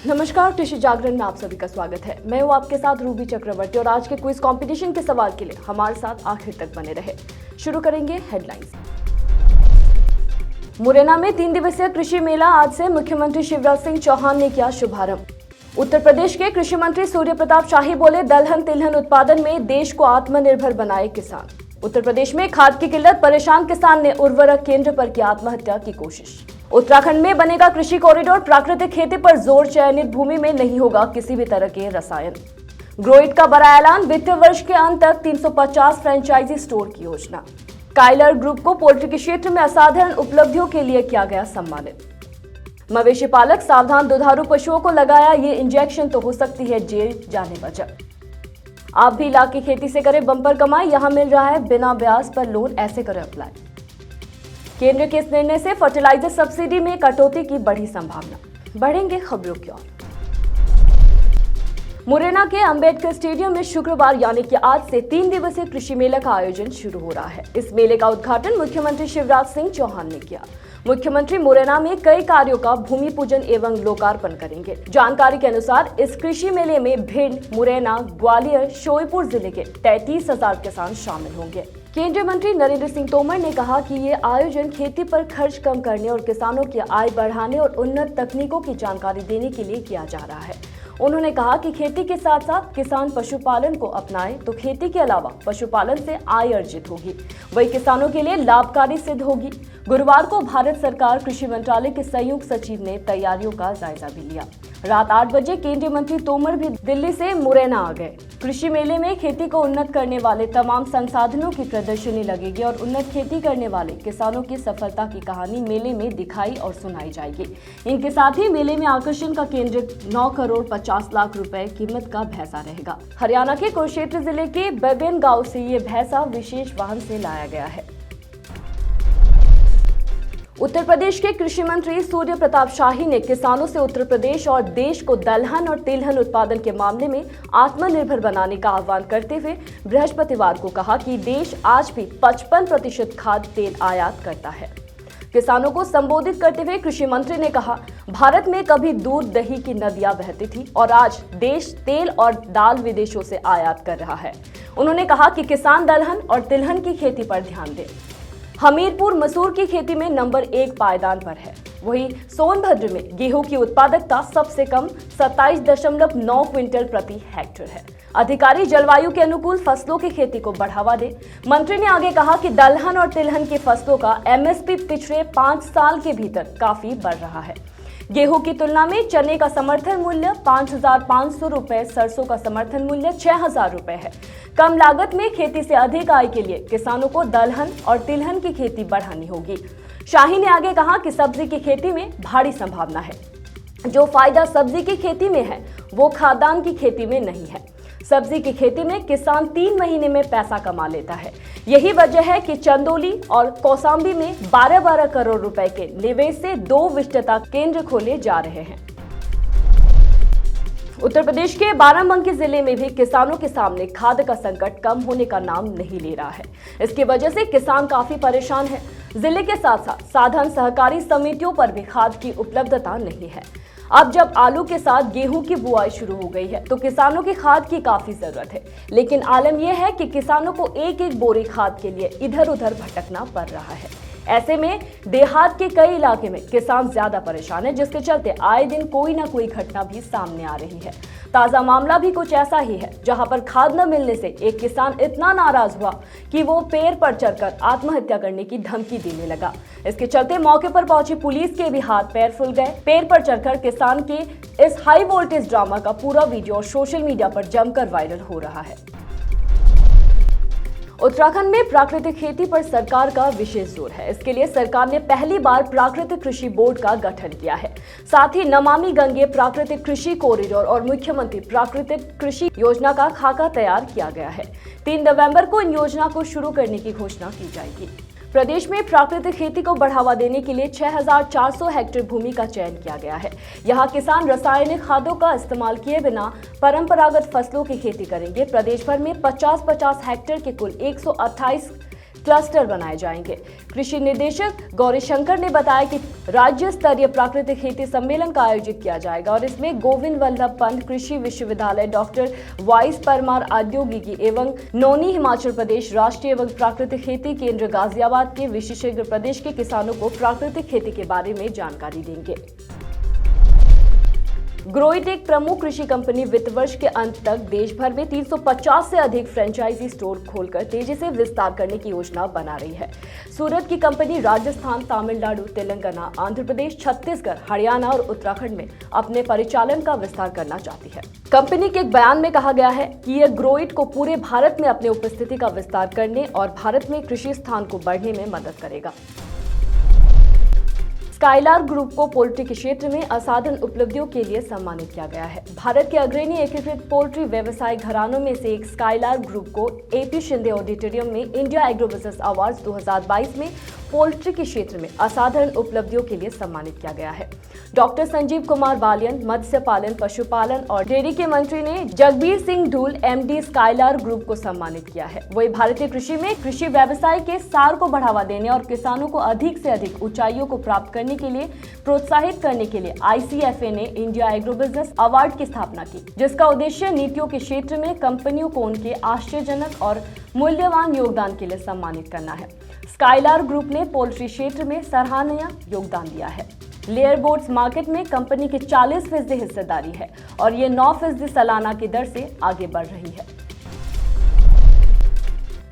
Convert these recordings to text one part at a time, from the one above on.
नमस्कार, कृषि जागरण में आप सभी का स्वागत है। मैं हूँ आपके साथ रूबी चक्रवर्ती और आज के क्विज कंपटीशन के सवाल के लिए हमारे साथ आखिर तक बने रहे। शुरू करेंगे हेडलाइंस। मुरैना में 3 दिवसीय कृषि मेला आज से मुख्यमंत्री शिवराज सिंह चौहान ने किया शुभारंभ। उत्तर प्रदेश के कृषि मंत्री सूर्य प्रताप शाही बोले, दलहन तिलहन उत्पादन में देश को आत्मनिर्भर बनाए किसान। उत्तर प्रदेश में खाद की किल्लत, परेशान किसान ने उर्वरक केंद्र पर की आत्महत्या की कोशिश। उत्तराखंड में बनेगा कृषि कॉरिडोर, प्राकृतिक खेती पर जोर, चयनित भूमि में नहीं होगा किसी भी तरह के रसायन। ग्रोइट का बड़ा ऐलान, वित्तीय वर्ष के अंत तक 350 फ्रेंचाइजी स्टोर की योजना। काइलर ग्रुप को पोल्ट्री के क्षेत्र में असाधारण उपलब्धियों के लिए किया गया सम्मानित। मवेशी पालक सावधान, दुधारू पशुओं को लगाया ये इंजेक्शन तो हो सकती है जेल जाने वजह। आप भी इलाके खेती से करें बम्पर कमाई, यहाँ मिल रहा है बिना ब्याज पर लोन, ऐसे करें अप्लाई। केंद्र के इस निर्णय से फर्टिलाइजर सब्सिडी में कटौती की बढ़ी संभावना। बढ़ेंगे खबरों की ओर। मुरैना के अंबेडकर स्टेडियम में शुक्रवार यानी कि आज से 3 दिवसीय कृषि मेला का आयोजन शुरू हो रहा है। इस मेले का उद्घाटन मुख्यमंत्री शिवराज सिंह चौहान ने किया। मुख्यमंत्री मुरैना में कई कार्यों का भूमि पूजन एवं लोकार्पण करेंगे। जानकारी के अनुसार इस कृषि मेले में भिंड, मुरैना, ग्वालियर, श्योपुर जिले के 33,000 किसान शामिल होंगे। केंद्रीय मंत्री नरेंद्र सिंह तोमर ने कहा कि ये आयोजन खेती पर खर्च कम करने और किसानों की आय बढ़ाने और उन्नत तकनीकों की जानकारी देने के लिए किया जा रहा है। उन्होंने कहा कि खेती के साथ साथ किसान पशुपालन को अपनाएं तो खेती के अलावा पशुपालन से आय अर्जित होगी, वही किसानों के लिए लाभकारी सिद्ध होगी। गुरुवार को भारत सरकार कृषि मंत्रालय के संयुक्त सचिव ने तैयारियों का जायजा भी लिया। रात 8 बजे केंद्रीय मंत्री तोमर भी दिल्ली से मुरैना आ गए। कृषि मेले में खेती को उन्नत करने वाले तमाम संसाधनों की प्रदर्शनी लगेगी और उन्नत खेती करने वाले किसानों की सफलता की कहानी मेले में दिखाई और सुनाई जाएगी। इनके साथ ही मेले में आकर्षण का केंद्र 9 करोड़ 50 लाख रुपए कीमत का भैंसा रहेगा। हरियाणा के कुरुक्षेत्र जिले के बेबेन गांव से ये भैंसा विशेष वाहन से लाया गया है। उत्तर प्रदेश के कृषि मंत्री सूर्य प्रताप शाही ने किसानों से उत्तर प्रदेश और देश को दलहन और तिलहन उत्पादन के मामले में आत्मनिर्भर बनाने का आह्वान करते हुए बृहस्पतिवार को कहा कि देश आज भी 55% खाद्य तेल आयात करता है। किसानों को संबोधित करते हुए कृषि मंत्री ने कहा, भारत में कभी दूध दही की नदियां बहती थी और आज देश तेल और दाल विदेशों से आयात कर रहा है। उन्होंने कहा कि किसान दलहन और तिलहन की खेती पर ध्यान दें। हमीरपुर मसूर की खेती में नंबर 1 पायदान पर है। वहीं सोनभद्र में गेहूं की उत्पादकता सबसे कम 27.9 क्विंटल प्रति हेक्टेयर है। अधिकारी जलवायु के अनुकूल फसलों की खेती को बढ़ावा दे। मंत्री ने आगे कहा कि दलहन और तिलहन की फसलों का एमएसपी पिछले 5 साल के भीतर काफी बढ़ रहा है। गेहूं की तुलना में चने का समर्थन मूल्य 5,500 रुपए, सरसों का समर्थन मूल्य 6,000 रुपए है। कम लागत में खेती से अधिक आय के लिए किसानों को दलहन और तिलहन की खेती बढ़ानी होगी। शाही ने आगे कहा कि सब्जी की खेती में भारी संभावना है। जो फायदा सब्जी की खेती में है वो खाद्यान्न की खेती में नहीं है। सब्जी की खेती में किसान 3 महीने में पैसा कमा लेता है। यही वजह है कि चंदौली और कौसाम्बी में 12-12 करोड़ रुपए के निवेश से 2 विष्टता केंद्र खोले जा रहे हैं। उत्तर प्रदेश के बाराबंकी जिले में भी किसानों के सामने खाद का संकट कम होने का नाम नहीं ले रहा है। इसकी वजह से किसान काफी परेशान है। जिले के साथ साथ साधन सहकारी समितियों पर भी खाद की उपलब्धता नहीं है। अब जब आलू के साथ गेहूं की बुआई शुरू हो गई है तो किसानों की खाद की काफी जरूरत है, लेकिन आलम यह है कि किसानों को एक बोरी खाद के लिए इधर उधर भटकना पड़ रहा है। ऐसे में देहात के कई इलाके में किसान ज्यादा परेशान है, जिसके चलते आए दिन कोई ना कोई घटना भी सामने आ रही है। ताजा मामला भी कुछ ऐसा ही है, जहां पर खाद न मिलने से एक किसान इतना नाराज हुआ कि वो पेड़ पर चढ़कर आत्महत्या करने की धमकी देने लगा। इसके चलते मौके पर पहुंची पुलिस के भी हाथ पैर फूल गए। पेड़ पर चढ़कर किसान के इस हाई वोल्टेज ड्रामा का पूरा वीडियो सोशल मीडिया पर जमकर वायरल हो रहा है। उत्तराखंड में प्राकृतिक खेती पर सरकार का विशेष जोर है। इसके लिए सरकार ने पहली बार प्राकृतिक कृषि बोर्ड का गठन किया है। साथ ही नमामि गंगे प्राकृतिक कृषि कॉरिडोर और मुख्यमंत्री प्राकृतिक कृषि योजना का खाका तैयार किया गया है। 3 नवंबर को इन योजना को शुरू करने की घोषणा की जाएगी। प्रदेश में प्राकृतिक खेती को बढ़ावा देने के लिए 6,400 हेक्टेयर भूमि का चयन किया गया है। यहाँ किसान रासायनिक खादों का इस्तेमाल किए बिना परंपरागत फसलों की खेती करेंगे। प्रदेश भर में 50-50 हेक्टेयर के कुल 128 क्लस्टर बनाए जाएंगे। कृषि निदेशक गौरीशंकर ने बताया कि राज्य स्तरीय प्राकृतिक खेती सम्मेलन का आयोजित किया जाएगा और इसमें गोविंद वल्लभ पंत कृषि विश्वविद्यालय, डॉक्टर वाइस परमार औद्योगिकी एवं नौनी हिमाचल प्रदेश राष्ट्रीय एवं प्राकृतिक खेती केंद्र गाजियाबाद के विशेषज्ञ प्रदेश के किसानों को प्राकृतिक खेती के बारे में जानकारी देंगे। ग्रोइट एक प्रमुख कृषि कंपनी वित्त वर्ष के अंत तक देश भर में 350 से अधिक फ्रेंचाइजी स्टोर खोलकर तेजी से विस्तार करने की योजना बना रही है। सूरत की कंपनी राजस्थान, तमिलनाडु, तेलंगाना, आंध्र प्रदेश, छत्तीसगढ़, हरियाणा और उत्तराखंड में अपने परिचालन का विस्तार करना चाहती है। कंपनी के एक बयान में कहा गया है कि यह ग्रोइट को पूरे भारत में अपनी उपस्थिति का विस्तार करने और भारत में कृषि स्थान को बढ़ने में मदद करेगा। स्काइलार्क ग्रुप को पोल्ट्री के क्षेत्र में असाधारण उपलब्धियों के लिए सम्मानित किया गया है। भारत के अग्रणी एकीकृत पोल्ट्री व्यवसाय घरानों में से एक स्काइलार्क ग्रुप को AP शिंदे ऑडिटोरियम में इंडिया एग्रो बिजनेस अवार्ड्स 2022 में पोल्ट्री के क्षेत्र में असाधारण उपलब्धियों के लिए सम्मानित किया गया है। डॉक्टर संजीव कुमार बालियन, मत्स्य पालन, पशुपालन और डेयरी के मंत्री ने जगबीर सिंह ढूल MD स्काइलार्क ग्रुप को सम्मानित किया है। वही भारतीय कृषि में कृषि व्यवसाय के सार को बढ़ावा देने और किसानों को अधिक से अधिक ऊंचाइयों को प्राप्त करने के लिए प्रोत्साहित करने के लिए ICFA ने इंडिया एग्रो बिजनेस अवार्ड की स्थापना की, जिसका उद्देश्य नीतियों के क्षेत्र में कंपनियों को उनके आश्चर्यजनक और मूल्यवान योगदान के लिए सम्मानित करना है। स्काइलार्क ग्रुप ने पोल्ट्री क्षेत्र में सराहनीय योगदान दिया है। लेयर बोर्ड्स मार्केट में कंपनी की 40% हिस्सेदारी है और ये 9% सालाना की दर से आगे बढ़ रही है।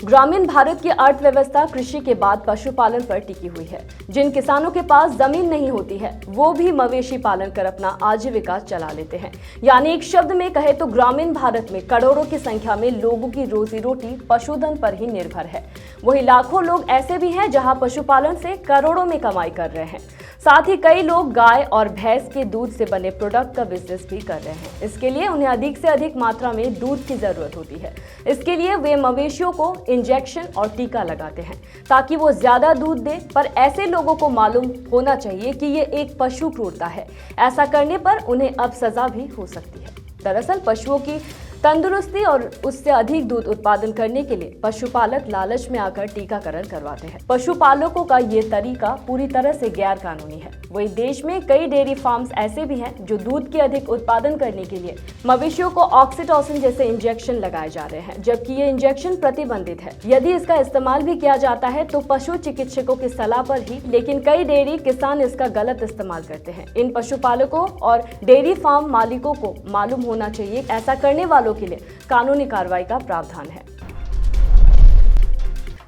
ग्रामीण भारत की अर्थव्यवस्था कृषि के बाद पशुपालन पर टिकी हुई है। जिन किसानों के पास जमीन नहीं होती है वो भी मवेशी पालन कर अपना आजीविका चला लेते हैं। यानी एक शब्द में कहे तो ग्रामीण भारत में करोड़ों की संख्या में लोगों की रोजी रोटी पशुधन पर ही निर्भर है। वही लाखों लोग ऐसे भी हैं जहां पशुपालन से करोड़ों में कमाई कर रहे हैं। साथ ही कई लोग गाय और भैंस के दूध से बने प्रोडक्ट का बिजनेस भी कर रहे हैं। इसके लिए उन्हें अधिक से अधिक मात्रा में दूध की जरूरत होती है। इसके लिए वे मवेशियों को इंजेक्शन और टीका लगाते हैं ताकि वो ज्यादा दूध दे। पर ऐसे लोगों को मालूम होना चाहिए कि ये एक पशु क्रूरता है। ऐसा करने पर उन्हें अब सजा भी हो सकती है। दरअसल पशुओं की तंदुरुस्ती और उससे अधिक दूध उत्पादन करने के लिए पशुपालक लालच में आकर टीकाकरण करवाते हैं। पशुपालकों का ये तरीका पूरी तरह से गैर कानूनी है। वही देश में कई डेयरी फार्म्स ऐसे भी हैं जो दूध के अधिक उत्पादन करने के लिए मवेशियों को ऑक्सीटोसिन जैसे इंजेक्शन लगाए जा रहे हैं, जबकि ये इंजेक्शन प्रतिबंधित है। यदि इसका इस्तेमाल भी किया जाता है तो पशु चिकित्सकों की सलाह पर ही, लेकिन कई डेयरी किसान इसका गलत इस्तेमाल करते हैं। इन पशुपालकों और डेयरी फार्म मालिकों को मालूम होना चाहिए ऐसा करने वालों के लिए कानूनी कार्रवाई का प्रावधान है।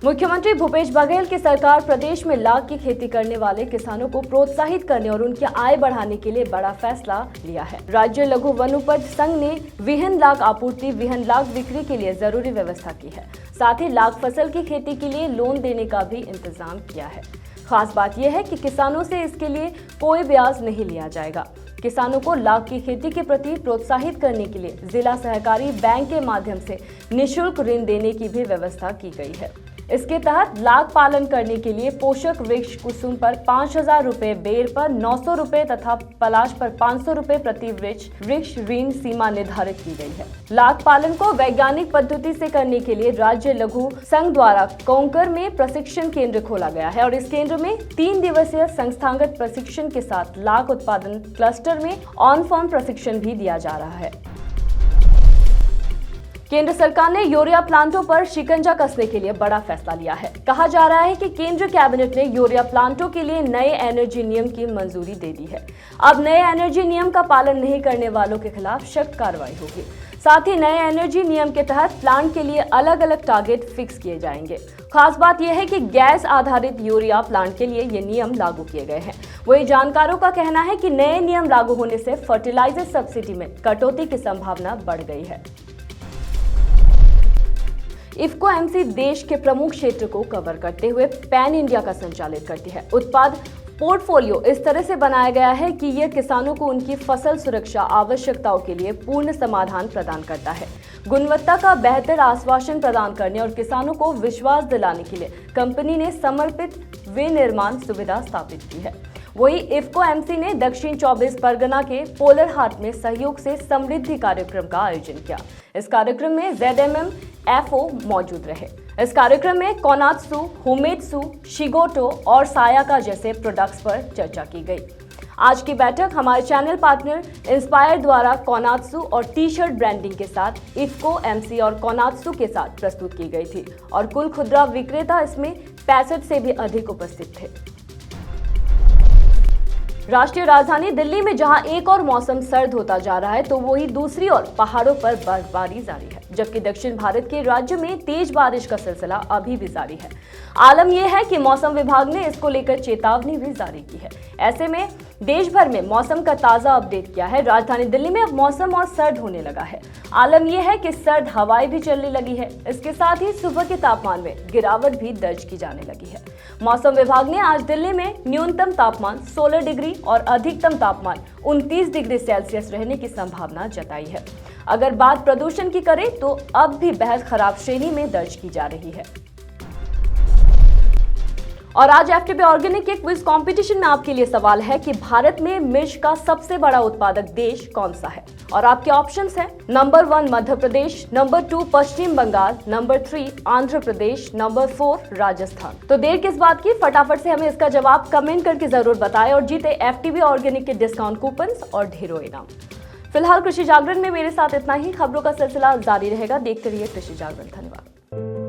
मुख्यमंत्री भूपेश बघेल की सरकार प्रदेश में लाख की खेती करने वाले किसानों को प्रोत्साहित करने और उनकी आय बढ़ाने के लिए बड़ा फैसला लिया है। राज्य लघु वनोपज संघ ने विहन लाख आपूर्ति, विहन लाख बिक्री के लिए जरूरी व्यवस्था की है। साथ ही लाख फसल की खेती के लिए लोन देने का भी इंतजाम किया है। खास बात यह है कि किसानों से इसके लिए कोई ब्याज नहीं लिया जाएगा। किसानों को लाख की खेती के प्रति प्रोत्साहित करने के लिए जिला सहकारी बैंक के माध्यम से निःशुल्क ऋण देने की भी व्यवस्था की गई है। इसके तहत लाख पालन करने के लिए पोषक वृक्ष कुसुम पर 5,000 रुपए, बेर पर 900 रुपए तथा पलाश पर 500 रुपए प्रति वृक्ष ऋण सीमा निर्धारित की गई है। लाख पालन को वैज्ञानिक पद्धति से करने के लिए राज्य लघु संघ द्वारा कोंकर में प्रशिक्षण केंद्र खोला गया है और इस केंद्र में 3 दिवसीय संस्थागत प्रशिक्षण के साथ लाख उत्पादन क्लस्टर में ऑन फार्म प्रशिक्षण भी दिया जा रहा है। केंद्र सरकार ने यूरिया प्लांटों पर शिकंजा कसने के लिए बड़ा फैसला लिया है। कहा जा रहा है कि केंद्र कैबिनेट ने यूरिया प्लांटों के लिए नए एनर्जी नियम की मंजूरी दे दी है। अब नए एनर्जी नियम का पालन नहीं करने वालों के खिलाफ सख्त कार्रवाई होगी। साथ ही नए एनर्जी नियम के तहत प्लांट के लिए अलग अलग टारगेट फिक्स किए जाएंगे। खास बात यह है कि गैस आधारित यूरिया प्लांट के लिए ये नियम लागू किए गए हैं। वही जानकारों का कहना है कि नए नियम लागू होने से फर्टिलाइजर सब्सिडी में कटौती की संभावना बढ़ गई है। इफ्को एमसी देश के प्रमुख क्षेत्र को कवर करते हुए पैन इंडिया का संचालित करती है। उत्पाद पोर्टफोलियो इस तरह से बनाया गया है कि यह किसानों को उनकी फसल सुरक्षा आवश्यकताओं के लिए पूर्ण समाधान प्रदान करता है। गुणवत्ता का बेहतर आश्वासन प्रदान करने और किसानों को विश्वास दिलाने के लिए कंपनी ने समर्पित विनिर्माण सुविधा स्थापित की है। वही इफ्को एमसी ने दक्षिण 24 परगना के पोलर हाट में सहयोग से समृद्धि कार्यक्रम का आयोजन किया। इस कार्यक्रम में ZMMFO मौजूद रहे। इस कार्यक्रम में कोनात्सु, हुमेत्सु, शिगोटो और सायाका जैसे प्रोडक्ट्स पर चर्चा की गई। आज की बैठक हमारे चैनल पार्टनर इंस्पायर द्वारा कोनात्सु और टी शर्ट ब्रांडिंग के साथ इफ्को एमसी और कोनात्सु के साथ प्रस्तुत की गई थी और कुल खुदरा विक्रेता इसमें 65 से भी अधिक उपस्थित थे। राष्ट्रीय राजधानी दिल्ली में जहां एक और मौसम सर्द होता जा रहा है, तो वहीं दूसरी ओर पहाड़ों पर बर्फबारी जारी है, जबकि दक्षिण भारत के राज्य में तेज बारिश का सिलसिला अभी भी जारी है। आलम यह है कि मौसम विभाग ने इसको लेकर चेतावनी भी जारी की है। ऐसे में देश भर में मौसम का ताजा अपडेट किया है। राजधानी दिल्ली में अब मौसम और सर्द होने लगा है। आलम यह है कि सर्द हवाएं भी चलने लगी है। इसके साथ ही सुबह के तापमान में गिरावट भी दर्ज की जाने लगी है। मौसम विभाग ने आज दिल्ली में न्यूनतम तापमान 16 डिग्री और अधिकतम तापमान 29 डिग्री सेल्सियस रहने की संभावना जताई है। अगर बात प्रदूषण की करें तो अब भी बेहद खराब श्रेणी में दर्ज की जा रही है। और आज FTP ऑर्गेनिक के क्विज कंपटीशन में आपके लिए सवाल है कि भारत में मिर्च का सबसे बड़ा उत्पादक देश कौन सा है। और आपके ऑप्शंस हैं नंबर 1 मध्य प्रदेश, नंबर 2 पश्चिम बंगाल, नंबर 3 आंध्र प्रदेश, नंबर 4 राजस्थान। तो देर किस बात की, फटाफट से हमें इसका जवाब कमेंट करके जरूर बताएं और जीते FTP ऑर्गेनिक के डिस्काउंट कूपन्स और ढेरों इनाम। फिलहाल कृषि जागरण में मेरे साथ इतना ही। खबरों का सिलसिला जारी रहेगा। देखते रहिए कृषि जागरण। धन्यवाद।